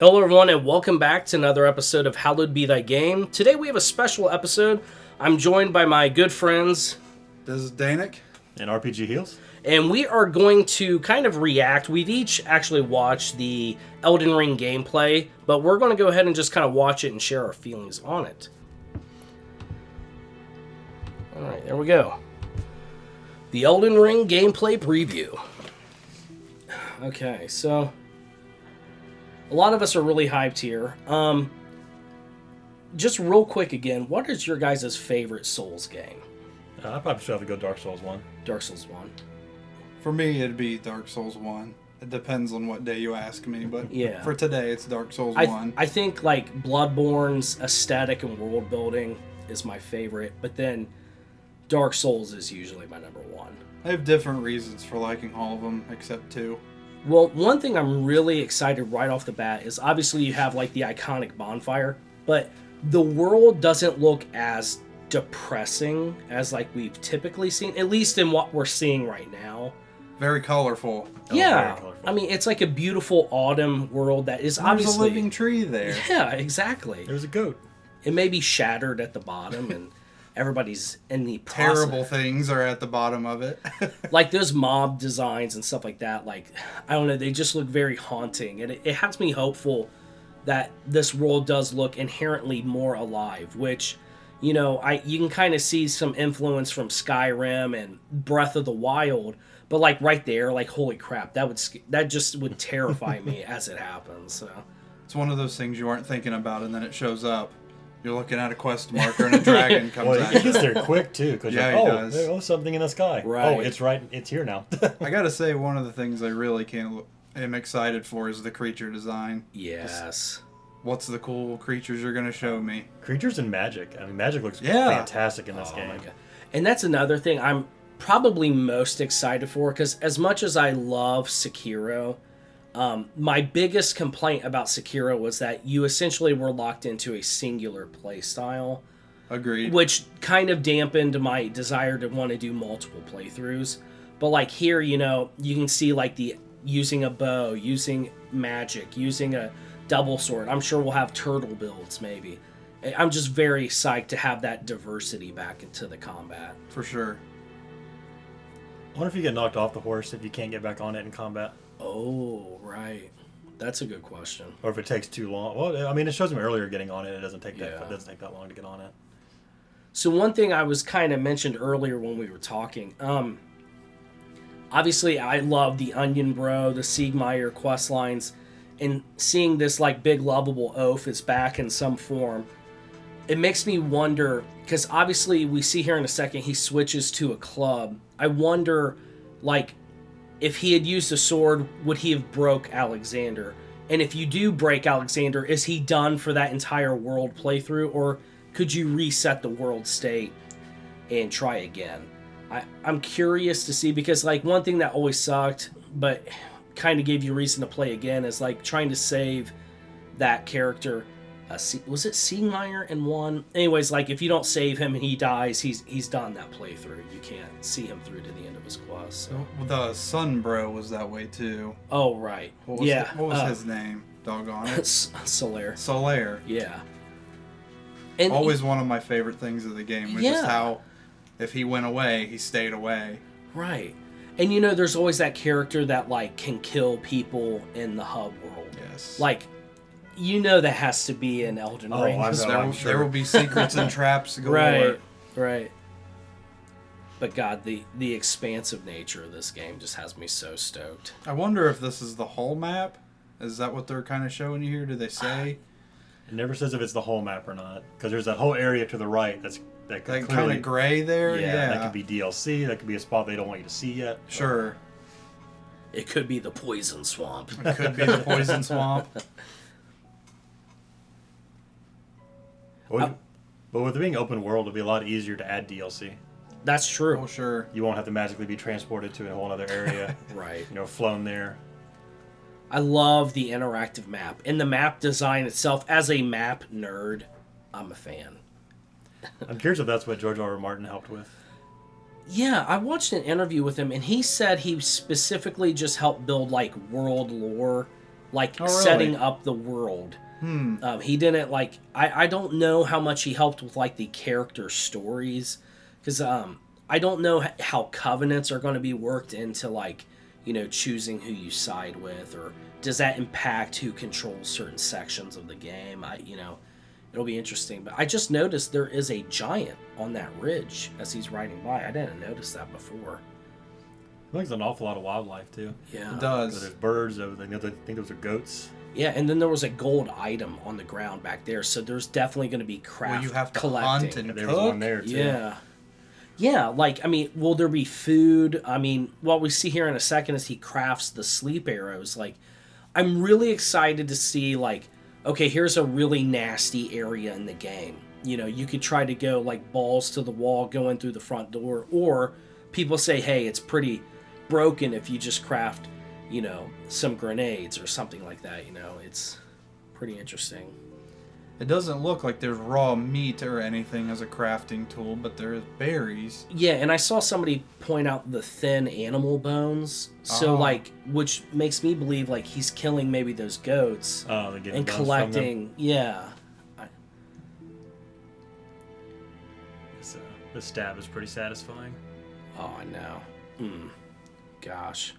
Hello everyone and welcome back to another episode of Hallowed Be Thy Game. Today we have a special episode. I'm joined by my good friends. This is Danik. And RPG Heals. And we are going to kind of react. We've each actually watched the Elden Ring gameplay, but we're going to go ahead and just kind of watch it and share our feelings on it. Alright, there we go. The Elden Ring gameplay preview. Okay, so a lot of us are really hyped here. Just real quick again, what is your guys' favorite Souls game? I'd probably still have to go Dark Souls 1. Dark Souls 1. For me, it'd be Dark Souls 1. It depends on what day you ask me, but Yeah. for today, it's Dark Souls 1. I think like Bloodborne's aesthetic and world building is my favorite, but then Dark Souls is usually my number one. I have different reasons for liking all of them, except two. Well, one thing I'm really excited right off the bat is obviously you have like the iconic bonfire, but the world doesn't look as depressing as like we've typically seen, at least in what we're seeing right now. Very colorful. Yeah, very colorful. I mean, it's like a beautiful autumn world that is There's obviously a living tree there. Yeah, exactly. There's a goat. It may be shattered at the bottom, and everybody's in the process. Terrible things are at the bottom of it. Like those mob designs and stuff like that. Like, I don't know, they just look very haunting, and it has me hopeful that this world does look inherently more alive, which, you know, you can kind of see some influence from Skyrim and Breath of the Wild, but like right there, like holy crap, that just would terrify me as it happens. So It's one of those things you aren't thinking about, and then it shows up. You're looking at a quest marker, and a dragon comes Well, at he you. gets there quick, too. Cause Yeah, you're he like, does. There's something in the sky. Right. Oh, it's right. It's here now. I gotta say, one of the things I really am excited for is the creature design. yes. What's the cool creatures you're gonna show me? Creatures and magic. I mean, magic looks Yeah. fantastic in this Oh game. my God. And that's another thing I'm probably most excited for, because as much as I love Sekiro, my biggest complaint about Sekiro was that you essentially were locked into a singular play style, Agreed. which kind of dampened my desire to want to do multiple playthroughs. But like here, you know, you can see like the using a bow, using magic, using a double sword. I'm sure we'll have turtle builds maybe. I'm just very psyched to have that diversity back into the combat. For sure. I wonder if you get knocked off the horse if you can't get back on it in combat. Oh, right. That's a good question. Or if it takes too long. Well, I mean, it shows me earlier getting on it. It doesn't take Yeah. that. It doesn't take that long to get on it. So one thing I was kind of mentioned earlier when we were talking, obviously I love the Onion Bro, the Siegmeyer quest lines, and seeing this like big lovable oaf is back in some form, it makes me wonder, because obviously we see here in a second he switches to a club. I wonder, like, if he had used a sword, would he have broke Alexander? And if you do break Alexander, is he done for that entire world playthrough, or could you reset the world state and try again? I'm curious to see, because like one thing that always sucked, but kind of gave you reason to play again, is like trying to save that character. Was it Siegmeyer in one? Anyways, like if you don't save him and he dies, he's done that playthrough. You can't see him through to the end of his quest. So. The Sun Bro was that way too. Oh right, What was yeah. what was his name? Doggone it. Solaire. Solaire. Yeah. And Always one of my favorite things of the game was just Yeah. how if he went away, he stayed away. right. And you know, there's always that character that like can kill people in the hub world. Yes. Like, you know, that has to be in Elden Oh, Ring. I know. there, I'm sure. there will be secrets and traps galore. Right, right. But God, the expansive nature of this game just has me so stoked. I wonder if this is the whole map. Is that what they're kind of showing you here? Do they say? It never says if it's the whole map or not. Because there's that whole area to the right that Like could kind clearly... of gray there? Yeah, That could be DLC. That could be a spot they don't want you to see yet. Sure. It could be the poison swamp. It could be the poison swamp. But with it being open world, it'll be a lot easier to add DLC. That's true. Oh, sure. You won't have to magically be transported to a whole other area. Right. Flown there. I love the interactive map. And the map design itself, as a map nerd, I'm a fan. I'm curious if that's what George R. R. Martin helped with. Yeah, I watched an interview with him, and he said he specifically just helped build, like, world lore like Oh, really? setting up the world. He didn't like. I don't know how much he helped with like the character stories, because I don't know how covenants are going to be worked into like choosing who you side with, or does that impact who controls certain sections of the game. It'll be interesting. But I just noticed there is a giant on that ridge as he's riding by. I didn't notice that before. I think there's an awful lot of wildlife too. Yeah. It So does. there's birds. I think those are goats. Yeah, and then there was a gold item on the ground back there, so there's definitely going to be craft Well, you have to collecting. hunt and Yeah, there was cook. one there too. Yeah. Yeah, like, I mean, will there be food? I mean, what we see here in a second is he crafts the sleep arrows. Like, I'm really excited to see, like, okay, here's a really nasty area in the game. You could try to go, like, balls to the wall going through the front door, or people say, hey, it's pretty broken if you just craft, some grenades or something like that. It's pretty interesting. It doesn't look like there's raw meat or anything as a crafting tool, but there is berries. Yeah, and I saw somebody point out the thin animal bones. So, Oh. like, which makes me believe, like, he's killing maybe those goats They're getting and bones from them. collecting. Yeah. This stab is pretty satisfying. Oh, I know. Gosh.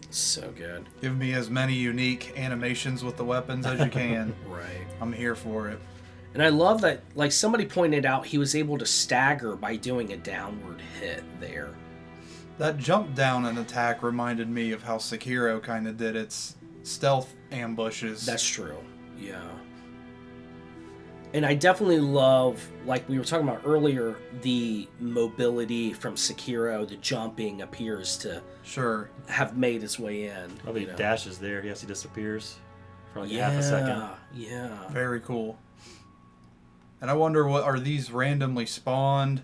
So good. Give me as many unique animations with the weapons as you can. Right. I'm here for it. And I love that, like, somebody pointed out he was able to stagger by doing a downward hit there. That jump down and attack reminded me of how Sekiro kind of did its stealth ambushes. That's true. Yeah. And I definitely love, like we were talking about earlier, the mobility from Sekiro. The jumping appears to Sure. have made its way in. Oh, he you know. dashes there. Yes, he disappears for like Yeah, half a second. yeah. Very cool. And I wonder, what are these randomly spawned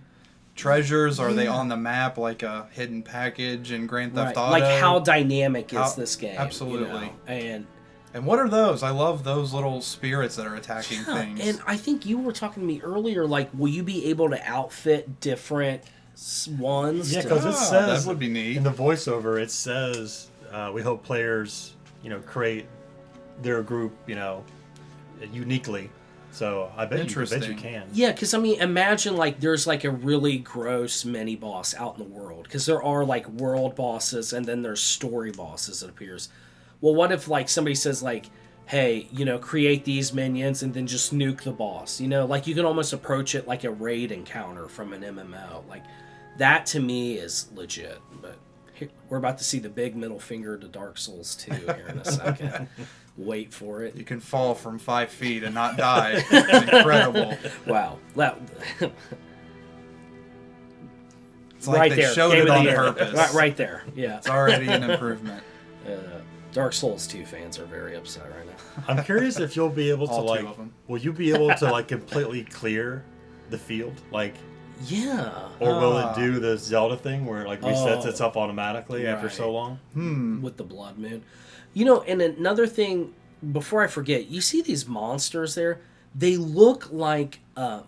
treasures? Are they on the map like a hidden package in Grand Theft Auto? Like, how dynamic is How- this game? absolutely. And what are those? I love those little spirits that are attacking yeah, things. and I think you were talking to me earlier, like, will you be able to outfit different ones? Yeah, to- because it says that would be neat. in the voiceover. It says we hope players, create their group, uniquely. So I bet you can. Yeah, because, I mean, imagine, like, there's, like, a really gross mini-boss out in the world. Because there are, like, world bosses, and then there's story bosses, it appears. Well, what if, like, somebody says, like, hey, create these minions and then just nuke the boss? Like, you can almost approach it like a raid encounter from an MMO. Like, that, to me, is legit. But here, we're about to see the big middle finger to Dark Souls 2 here in a second. Wait for it. You can fall from 5 feet and not die. It's incredible. Wow. It's like right they there. showed Game it of the on year. purpose. Right there. Yeah. It's already an improvement. Dark Souls 2 fans are very upset right now. I'm curious if you'll be able to All two of them. will you be able to completely clear the field, Yeah. or will it do the Zelda thing where it resets Oh. itself automatically after Right. so long? With the blood moon. And another thing, before I forget, you see these monsters there? They look like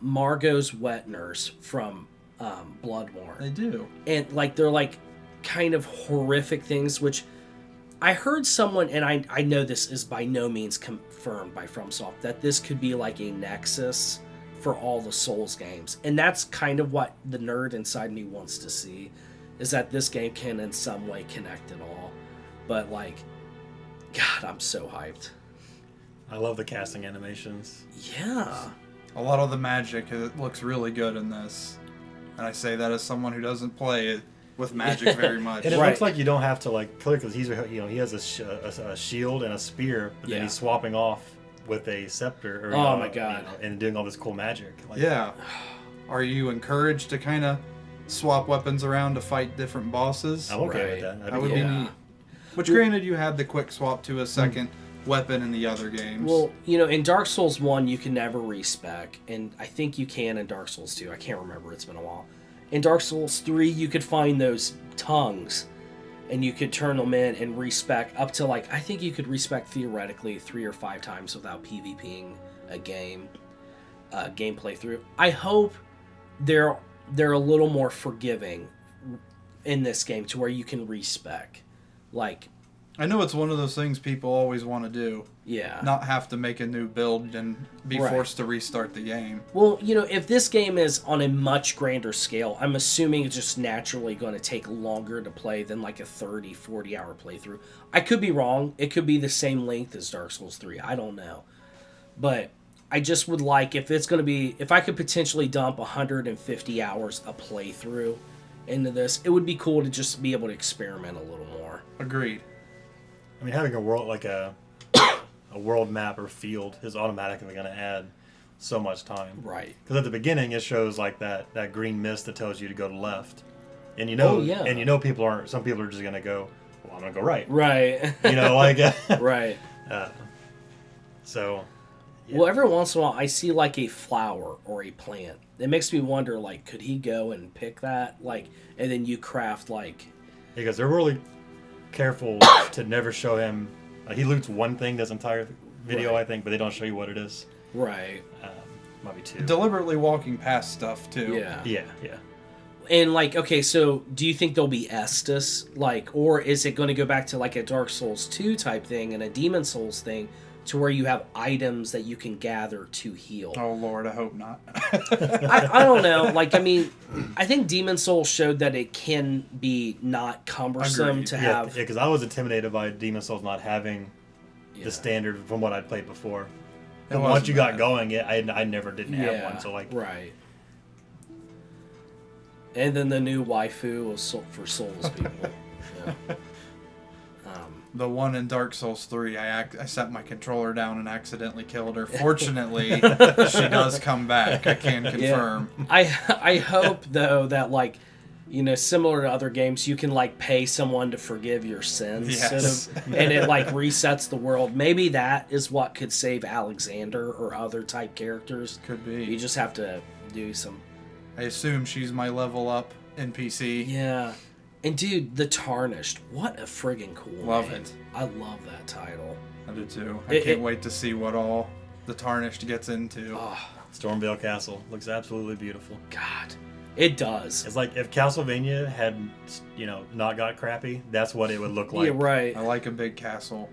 Margot's wet nurse from Bloodborne. They do. And they're kind of horrific things, which I heard someone, and I know this is by no means confirmed by FromSoft, that this could be like a nexus for all the Souls games. And that's kind of what the nerd inside me wants to see, is that this game can in some way connect it all. But God, I'm so hyped. I love the casting animations. Yeah. A lot of the magic, it looks really good in this. And I say that as someone who doesn't play it with magic very much. And it Right. looks like you don't have to clear, because he's he has a shield and a spear, but then Yeah. he's swapping off with a scepter. Or, Oh my God. and doing all this cool magic. Yeah. Are you encouraged to kind of swap weapons around to fight different bosses? I'm okay Right. with that. That would be neat. Which, granted, you had the quick swap to a second weapon in the other games. Well, in Dark Souls 1, you can never respec, and I think you can in Dark Souls 2. I can't remember. It's been a while. In Dark Souls 3, you could find those tongues, and you could turn them in and respec up to, I think you could respec theoretically 3 or 5 times without PvPing a gameplay through. I hope they're a little more forgiving in this game to where you can respec. I know it's one of those things people always want to do. Yeah. Not have to make a new build and be forced to restart the game. Well, if this game is on a much grander scale, I'm assuming it's just naturally going to take longer to play than like a 30, 40 hour playthrough. I could be wrong. It could be the same length as Dark Souls 3. I don't know. But I just would like, if I could potentially dump 150 hours a playthrough into this, it would be cool to just be able to experiment a little more. Agreed. I mean, having a world like a world map or field is automatically going to add so much time. Right. Because at the beginning it shows like that green mist that tells you to go to left, and some people are just going to go, well, I'm going to go right. Right. Right. So. Yeah. Well, every once in a while I see like a flower or a plant. It makes me wonder, like, could he go and pick that, like, and then you craft like. Because they're really careful to never show him. He loots one thing this entire video, right. I think, but they don't show you what it is. Right. Might be two. Deliberately walking past stuff too. Yeah. Yeah. And like, okay, so do you think there'll be Estus, like, or is it going to go back to like a Dark Souls 2 type thing and a Demon Souls thing, to where you have items that you can gather to heal? Oh Lord, I hope not. I don't know. Like, I mean, I think Demon Souls showed that it can be not cumbersome Agreed. to have. Yeah, because I was intimidated by Demon Souls not having the standard from what I'd played before. And once you got going, I never didn't have one. So like, right. And then the new waifu was for Souls people. Yeah. The one in Dark Souls 3, I set my controller down and accidentally killed her. Fortunately, she does come back. I can confirm. Yeah. I hope, though, that, like, similar to other games, you can, like, pay someone to forgive your sins. Yes. And it, like, resets the world. Maybe that is what could save Alexander or other type characters. Could be. You just have to do some... I assume she's my level up NPC. Yeah. And dude, The Tarnished, what a friggin' cool Love name. it. I love that title. I do too. I can't wait to see what all The Tarnished gets into. Oh, Stormvale Castle looks absolutely beautiful. God. It does. It's like if Castlevania had, not got crappy, that's what it would look like. Yeah, right. I like a big castle.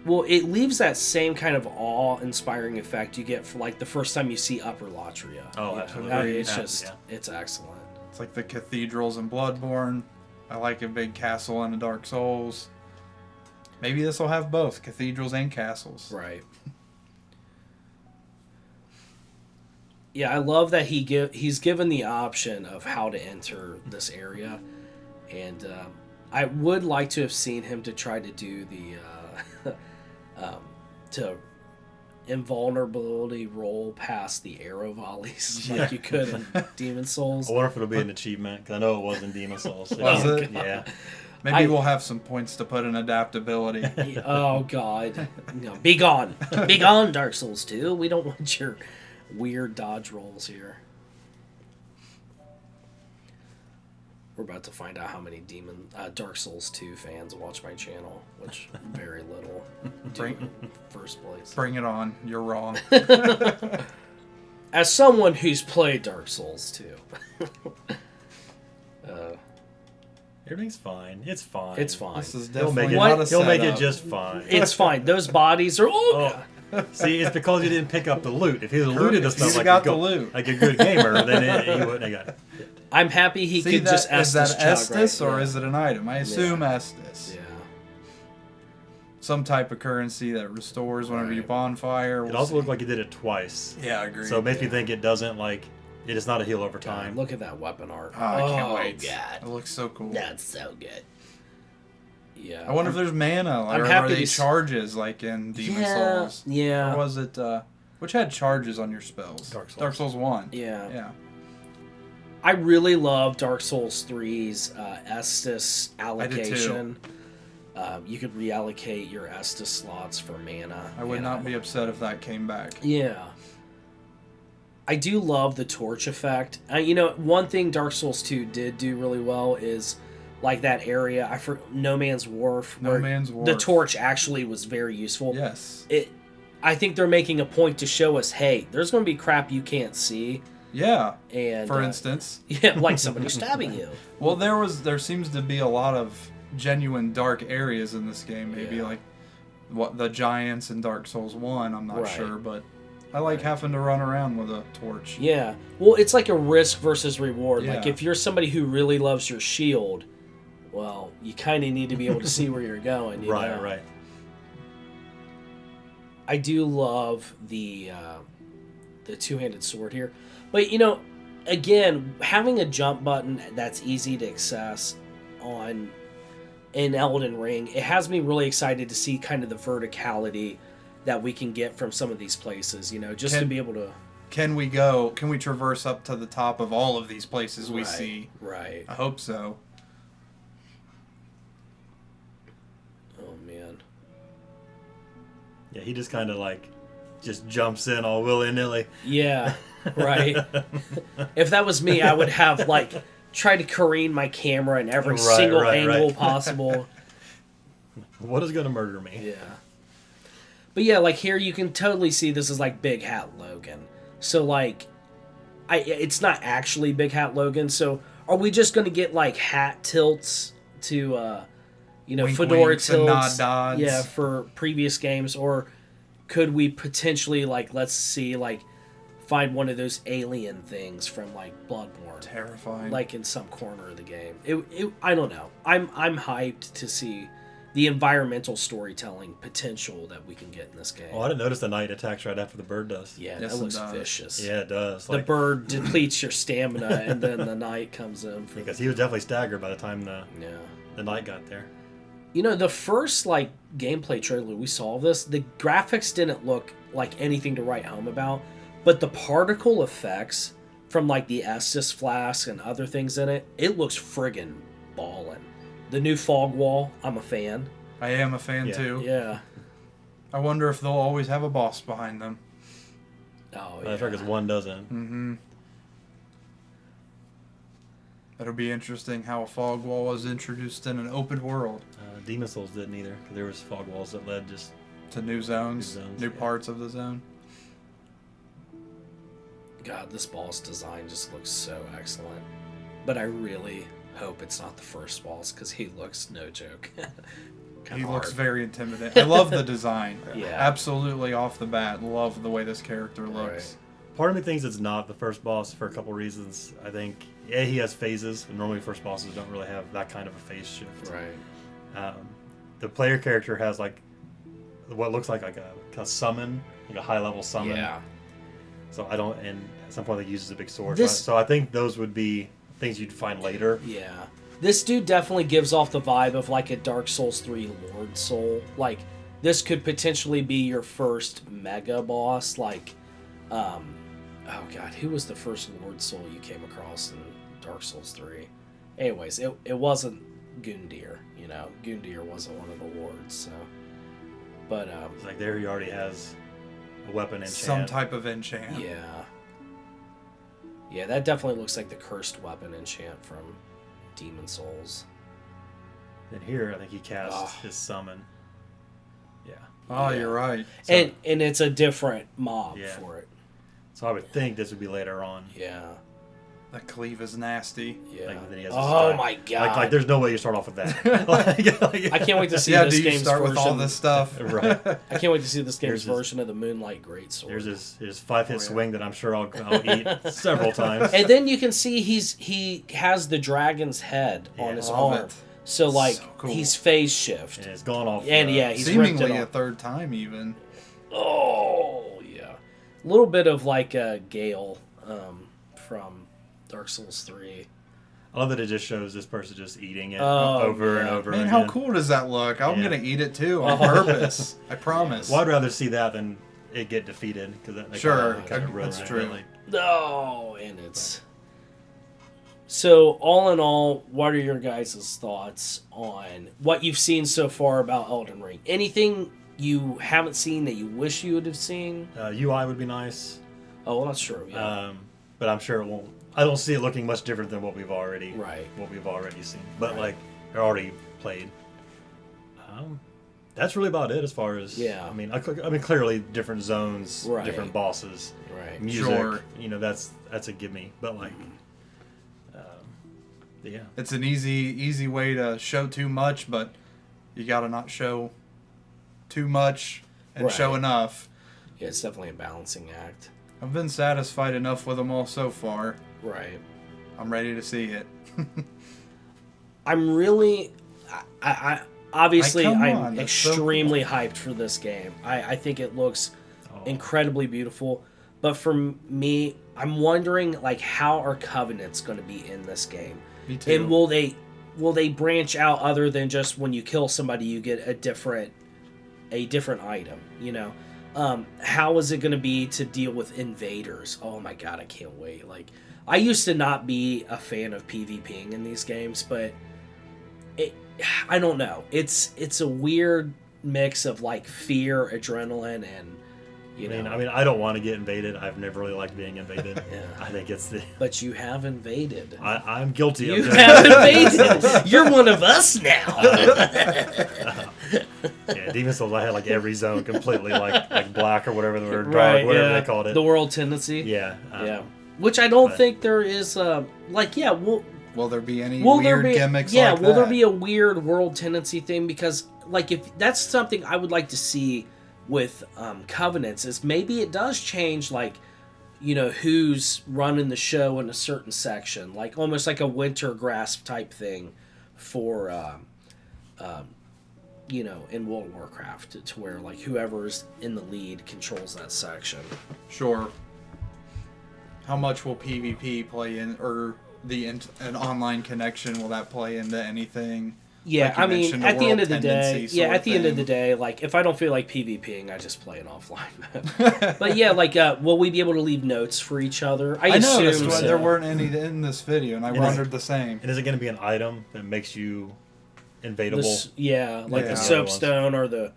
Well, it leaves that same kind of awe-inspiring effect you get for, like, the first time you see Upper Latria. Oh, absolutely. It's just, it's excellent. It's like the cathedrals in Bloodborne. I like a big castle in the Dark Souls. Maybe this will have both, cathedrals and castles. Right. Yeah, I love that he's given the option of how to enter this area, and I would like to have seen him to try to do the to invulnerability roll past the arrow volleys like you could in Demon Souls. I wonder if it'll be an achievement, because I know it was in Demon Souls. Was it? Yeah. Maybe we'll have some points to put in adaptability. Oh, God. No, be gone. Be gone, Dark Souls 2. We don't want your weird dodge rolls here. We're about to find out how many Dark Souls 2 fans watch my channel, which very little do in first place. Bring it on. You're wrong. As someone who's played Dark Souls 2. Everything's fine. It's fine. It's fine. This is He'll definitely make it, not a he'll make it setup. just fine. It's fine. Those bodies are... See, it's because you didn't pick up the loot. If he had looted the If stuff he'd like, got the loot. like a good gamer, then he wouldn't have got it. I'm happy he See, could just is that Estus chug, Estus right? or Yeah. is it an item? I assume Estus. Yeah. Some type of currency that restores whenever you bonfire. It also looked like he did it twice. Yeah, I agree. So it makes me think it doesn't, it is not a heal over God, time. look at that weapon art. Oh, I can't wait. God. It looks so cool. That's so good. Yeah. I wonder if there's mana. I'm Or happy are they to charges like in Demon Souls? Yeah. Or was it, which had charges on your spells? Dark Souls. 1. Yeah. Yeah. I really love Dark Souls 3's Estus allocation. You could reallocate your Estus slots for mana. I would not be upset if that came back. Yeah. I do love the torch effect. One thing Dark Souls 2 did do really well is like that area, No Man's Wharf. No Man's Wharf. The torch actually was very useful. Yes. I think they're making a point to show us, hey, there's going to be crap you can't see. Yeah. And for instance. Yeah, like somebody stabbing you. Well, there seems to be a lot of genuine dark areas in this game. Maybe Yeah. like what the giants in Dark Souls 1, I'm not Right. sure, but I like having to run around with a torch. Yeah. Well, it's like a risk versus reward. Like Yeah. if you're somebody who really loves your shield, well, you kind of need to be able to see where you're going. You know? Right. I do love the two-handed sword here, but again, having a jump button that's easy to access in Elden Ring, it has me really excited to see kind of the verticality that we can get from some of these places. Just to be able to. Can we traverse up to the top of all of these places we see? Right. I hope so. Oh man. Yeah, he just kind of just jumps in all willy-nilly. Yeah, right. If that was me, I would have try to careen my camera in every single angle possible. What is going to murder me? Yeah. But yeah, here you can totally see this is Big Hat Logan. So it's not actually Big Hat Logan. So are we just going to get hat tilts to Wink, fedora winks and tilts? nod nods. Yeah, for previous games, or could we potentially let's see find one of those alien things from Bloodborne, Terrifying. in some corner of the game. It I don't know. I'm hyped to see the environmental storytelling potential that we can get in this game. Oh, I didn't notice the knight attacks right after the bird does. Yeah, Yes, that it looks does. vicious. Yeah, it does. The bird depletes your stamina, and then the knight comes in. Because he was definitely staggered by the time the Yeah. knight got there. The first gameplay trailer we saw of this, the graphics didn't look like anything to write home about, but the particle effects from the Estus flask and other things in it, it looks friggin' ballin'. The new fog wall, I'm a fan. I am a fan too. Yeah. I wonder if they'll always have a boss behind them. Oh yeah. That's right, because one doesn't. Mm-hmm. It'll be interesting how a fog wall was introduced in an open world Demon Souls didn't either, because there was fog walls that led just... to new zones, new yeah. parts of the zone. God, this boss design just looks so excellent. But I really hope it's not the first boss, because he looks no joke. He looks very intimidating. I love the design. Yeah. Absolutely off the bat. Love the way this character looks. Right. Part of me thinks it's not the first boss for a couple reasons. I think, he has phases, and normally first bosses don't really have that kind of a phase shift. Right. The player character has what looks like a summon, a high level summon. Yeah. So and at some point he uses a big sword. This- So I think those would be things you'd find later. Yeah. This dude definitely gives off the vibe of a Dark Souls 3 Lord Soul. This could potentially be your first mega boss. Oh god, who was the first Lord Soul you came across in Dark Souls 3? Anyways, it wasn't Gundyr, Gundyr wasn't one of the lords, so. But, It's there he already has a weapon enchant. Some type of enchant. yeah. Yeah, that definitely looks like the cursed weapon enchant from Demon Souls. And here, I think he casts his summon. Yeah. Oh, Yeah. you're right. So, And it's a different mob Yeah. for it. so I would think this would be later on. Yeah. That cleave is nasty. Yeah. Then he has his Oh strike. my god. Like, there's no way you start off with that. I can't wait to see Yeah, this do you game's start version. with all this stuff? Right. I can't wait to see this game's Here's his- version of the Moonlight Greatsword. Here's his 5-hit Oh, yeah. swing that I'm sure I'll eat several times. And then you can see he has the dragon's head on Yeah. his Love arm. it. So So cool. he's phase shift. And it's gone off. And yeah, he's ripped it Seemingly a off. third time even. Oh yeah. A little bit of a Gale from Dark Souls 3. I love that it just shows this person just eating it Oh, over and man. over Man, again. how cool does that look? I'm Yeah. gonna eat it too on purpose. I promise. Well, I'd rather see that than it get defeated. Cause that, Sure, kinda that's ruin it, true. really. No, and it's so all in all, what are your guys' thoughts on what you've seen so far about Elden Ring? Anything you haven't seen that you wish you would have seen? UI would be nice, Oh, well, that's true. Yeah. but I'm sure it won't. I don't see it looking much different than what we've already seen. But Right. they're already played. That's really about it as far as Yeah. I mean, clearly different zones, Right. different bosses, Right. music. Sure. That's a gimme. But Yeah. It's an easy way to show too much, but you got to not show too much and show Right. enough. Yeah, it's definitely a balancing act. I've been satisfied enough with them all so far. Right. I'm ready to see it. I'm really, I obviously Come I'm on, that's so extremely hyped for this game. I think it looks incredibly beautiful, but for me, I'm wondering like how are covenants going to be in this game, Me too. and will they branch out other than just when you kill somebody you get a different item, you know? How is it going to be to deal with invaders? Oh my god, I can't wait. Like, I used to not be a fan of PvPing in these games, but I don't know. It's a weird mix of like fear, adrenaline, and I mean, I don't want to get invaded. I've never really liked being invaded. Yeah. I think it's the. But you have invaded. I'm guilty You of that. have invaded. You're one of us now. Yeah, Demon Souls, I had like every zone completely like black or whatever, or dark, Right, whatever yeah. they called it. The world tendency. Yeah. Yeah. Which I don't but- think there is. Will there be any Will there weird be gimmicks yeah? like Will that? there be a weird world tendency thing? Because like if that's something I would like to see with Covenants is maybe it does change like who's running the show in a certain section, like almost like a winter grasp type thing for in World of Warcraft to where like whoever's in the lead controls that section. Sure. How much will PvP play in, or an online connection, will that play into anything? Yeah, Like you I mean, mentioned, at the world end of the day, tendency yeah, sort at the end of thing. the day, like, if I don't feel like PvPing, I just play an offline. But yeah, like, will we be able to leave notes for each other? I noticed assume why so. there weren't any in this video, and I wondered the same. And is it going to be an item that makes you invadable? Yeah, like Yeah. the soapstone or the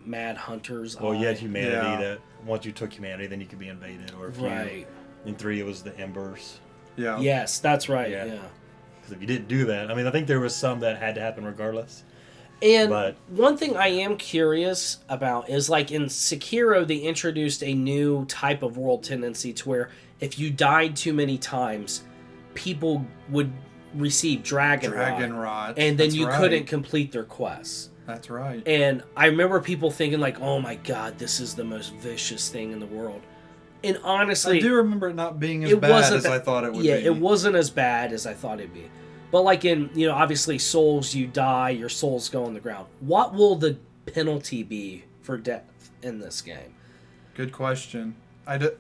Mad Hunter's Well, you had Eye. humanity Yeah. that once you took humanity, then you could be invaded. Or if Right. in 3, it was the embers. Yeah. Yes, that's right, Yeah. yeah. Because if you didn't do that, I mean, I think there was some that had to happen regardless. And But- one thing I am curious about is like in Sekiro, they introduced a new type of world tendency to where if you died too many times, people would receive dragon rot. and then That's you right. couldn't complete their quests. That's right. And I remember people thinking like, "Oh my god, this is the most vicious thing in the world." And honestly, I do remember it not being as it bad wasn't as that- I thought it would yeah, be. it wasn't as bad as I thought it'd be. But like in, obviously Souls, you die, your souls go on the ground. What will the penalty be for death in this game? Good question. And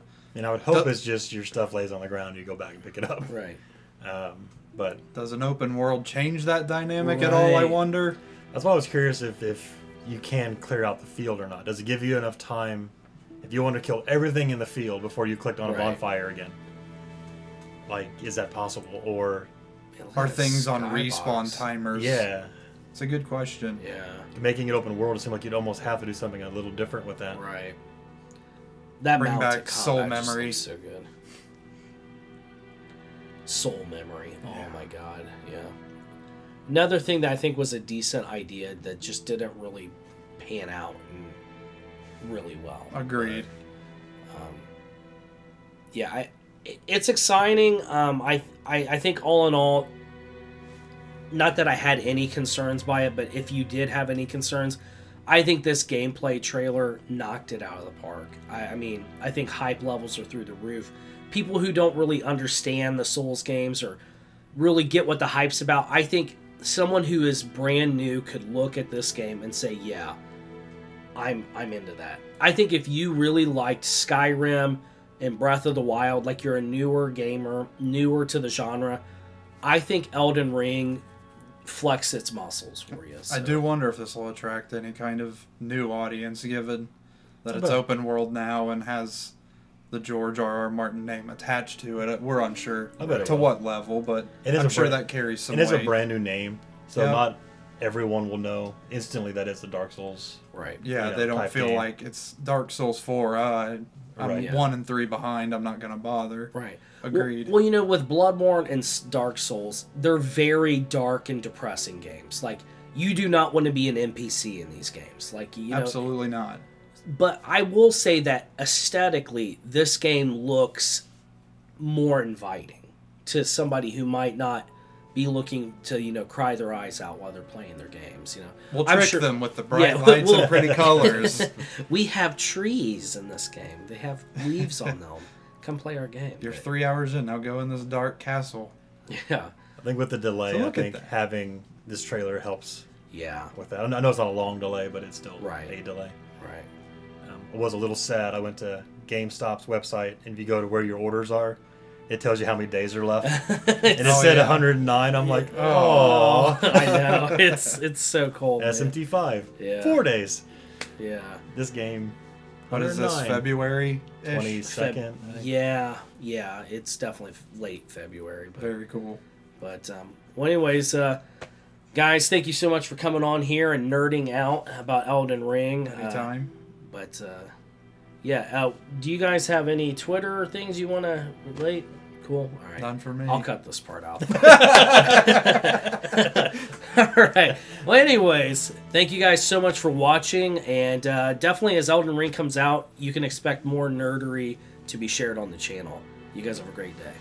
I would hope Do- it's just your stuff lays on the ground and you go back and pick it up. Right. But Does an open world change that dynamic at all, I Right. wonder? that's why I was curious if you can clear out the field or not. Does it give you enough time if you want to kill everything in the field before you clicked on a Right. bonfire again? Like, is that possible? Or, Are things on Skybox. respawn timers? yeah, It's a good question. Yeah. making it open world, it seemed like you'd almost have to do something a little different with that. Right. That Bring mounted back soul combat just memory. looks so good. Soul memory. Yeah. Oh my god. Yeah. Another thing that I think was a decent idea that just didn't really pan out really well. Agreed. Yeah, it's exciting. I think all in all, not that I had any concerns by it, but if you did have any concerns, I think this gameplay trailer knocked it out of the park. I mean, I think hype levels are through the roof. People who don't really understand the Souls games or really get what the hype's about, I think someone who is brand new could look at this game and say, yeah, I'm into that. I think if you really liked Skyrim and Breath of the Wild, like you're a newer gamer, newer to the genre, I think Elden Ring flex its muscles for you. I do wonder if this will attract any kind of new audience, given that it's bet. open world now and has the George R.R. Martin name attached to it. We're unsure I bet it to will. what level, but It is I'm a sure brand- that carries some It is a weight. brand new name, so Yeah. not everyone will know instantly that it's the Dark Souls. Right. Yeah, you know, they don't type feel game. like it's Dark Souls 4. I'm Right. Yeah. 1 and 3 behind. I'm not going to bother. Right. Agreed. Well, with Bloodborne and Dark Souls, they're very dark and depressing games. Like, you do not want to be an NPC in these games. Like, Absolutely not. But I will say that aesthetically, this game looks more inviting to somebody who might not be looking to, cry their eyes out while they're playing their games, We'll I'm trick sure- them with the bright Yeah, lights we'll- and pretty colors. We have trees in this game. They have leaves on them. Come play our game. You're But, 3 hours in. Now go in this dark castle. Yeah. I think with the delay, So I look at think that. having this trailer helps Yeah. with that. I know it's not a long delay, but it's still Right. a delay. Right. I was a little sad. I went to GameStop's website, and if you go to where your orders are, it tells you how many days are left. And it Oh, said yeah. 109. I'm like, Oh, oh, I know. It's so cold. man. SMT5. Yeah. 4 days. Yeah. This game. What is this, 109. February? 22nd. Yeah. It's definitely late February. Very cool. But well, anyways, guys, thank you so much for coming on here and nerding out about Elden Ring. Anytime. But yeah, do you guys have any Twitter things you want to relate? Cool. All right. None for me. I'll cut this part out. All right. Well, anyways, thank you guys so much for watching, and definitely as Elden Ring comes out, you can expect more nerdery to be shared on the channel. You guys have a great day.